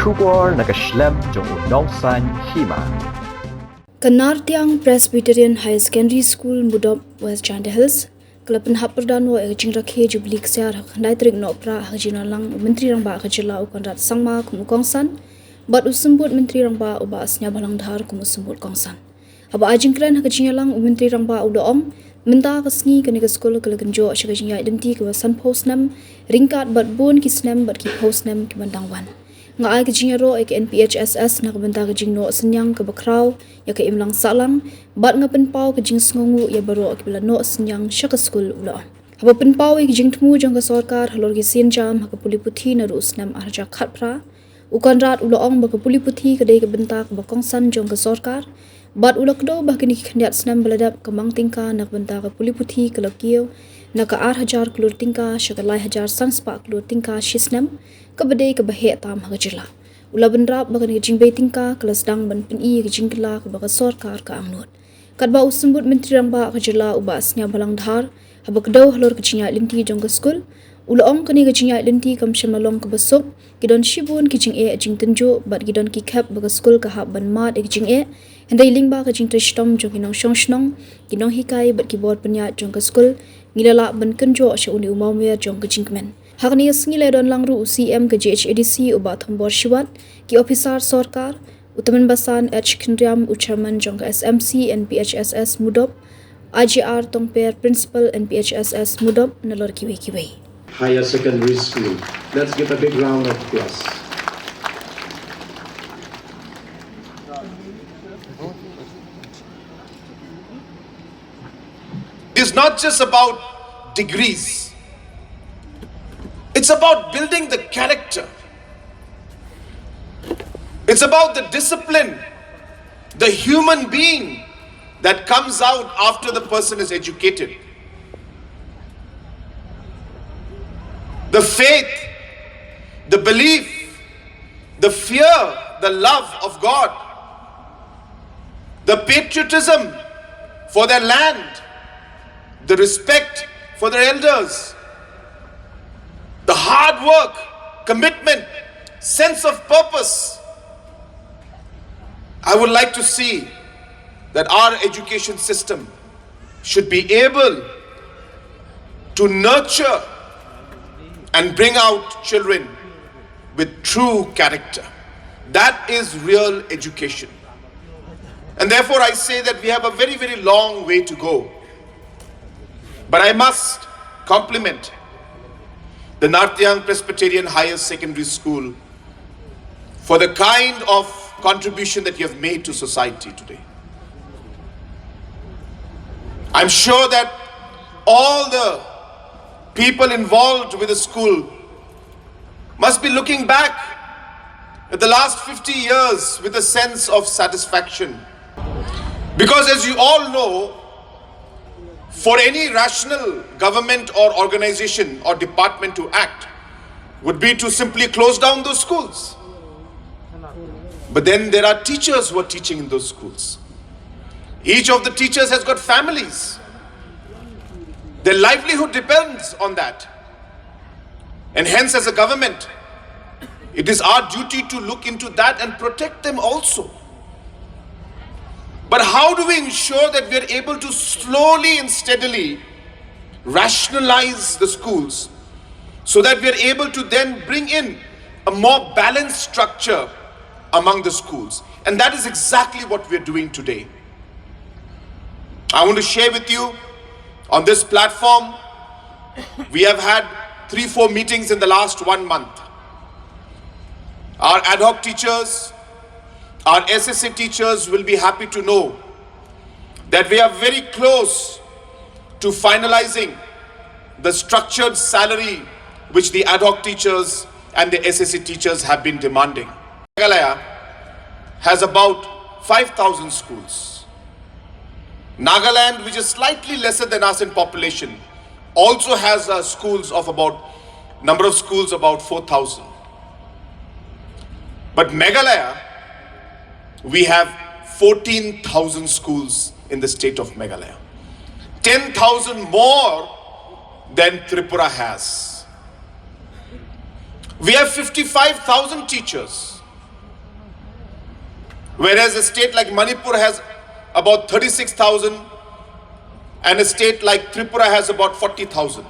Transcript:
Shubor nakaslem jong unongsan Hima. Nartiang Presbyterian High Secondary School Mudop West Chanda Hills Pynhap Pyrda no rakhe Jubili Ksiar handai trik no pra hajina lang menteri rangba kajila ukonrat sangma kumukongsan bat usumbut menteri rangba uba asnya balang dhar kumusumbut kongsan aba ajingkran hajina lang menteri rangba udoom minta kasngi kene ke skol ke legenjo shagajinya identi ke san post nam ringkat bat bon kisnam bat ki post nam ki bandangwan nga ai kajing ro ek NPHSS na kabanta kajing no senyang ke bakraw ya ke imlang salang bat nga penpau kajing sngongu ya baro ke bila no senyang syaka skul ula haba penpau ek jing tmu jang ka sarkar halor ki sin jam ha puli puthi na rus nam arja khatpra ukan rat ula ong ba puli puthi kadai ke benta ke bakongsan jang ka sarkar bat ula kdo ba kini khandiat snam baladap ke mang tingka na benta ke puli puthi ke lakio na ka 8000 klur tingka syakalai 1000 sanspa klur tingka shisnam kabadai ke bahek tam hagajila ula benrap bakan ke jingbai tingka kelas dang ban peni ke jingkla ke baka sarkar ka angnut kadba usumbut menteri rangba hagajila ubasnya balang dhar habakdo halor ke cinya linti jong ke skul ula ong kani ke cinya linti kam shamalong ke besok kidon shibun ke jing jing tenjo bat kidon ki kap baka skul ka hab ban mat ke jing hendai lingba ke jing trishtom jong kinong shongshnong kinong hikai bat keyboard penya jong ke skul ngilala ban kenjo sha uni umawmer jong ke jingmen Hakni sngile don langru CM ke JHADC uba thambor shiwat ki officer sarkar utaman basan H Kindriam uchairman jong SMC NPHSS Mudop IGR tongper principal NPHSS Mudop nalor kiwe Higher secondary school. Let's give a big round of applause. It's not just about degrees. It's about building the character. It's about the discipline, the human being that comes out after the person is educated. The faith, the belief, the fear, the love of God, the patriotism for their land, the respect for their elders, the hard work, commitment, sense of purpose. I would like to see that our education system should be able to nurture and bring out children with true character. That is real education. And therefore I say that we have a very, very long way to go. But I must compliment the Nartiang Presbyterian Higher Secondary School for the kind of contribution that you have made to society today. I'm sure that all the people involved with the school must be looking back at the last 50 years with a sense of satisfaction. Because as you all know, for any rational government or organization or department to act would be to simply close down those schools. But then there are teachers who are teaching in those schools. Each of the teachers has got families. Their livelihood depends on that. And hence, as a government, it is our duty to look into that and protect them also. But how do we ensure that we are able to slowly and steadily rationalize the schools so that we are able to then bring in a more balanced structure among the schools? And that is exactly what we are doing today. I want to share with you on this platform, we have had 3-4 meetings in the last 1 month. Our ad hoc teachers, our SSA teachers will be happy to know that we are very close to finalizing the structured salary which the ad hoc teachers and the SSA teachers have been demanding. Meghalaya has about 5,000 schools. Nagaland, which is slightly lesser than us in population, also has number of schools about 4,000. But Meghalaya, we have 14,000 schools in the state of Meghalaya. 10,000 more than Tripura has. We have 55,000 teachers. Whereas a state like Manipur has about 36,000 and a state like Tripura has about 40,000.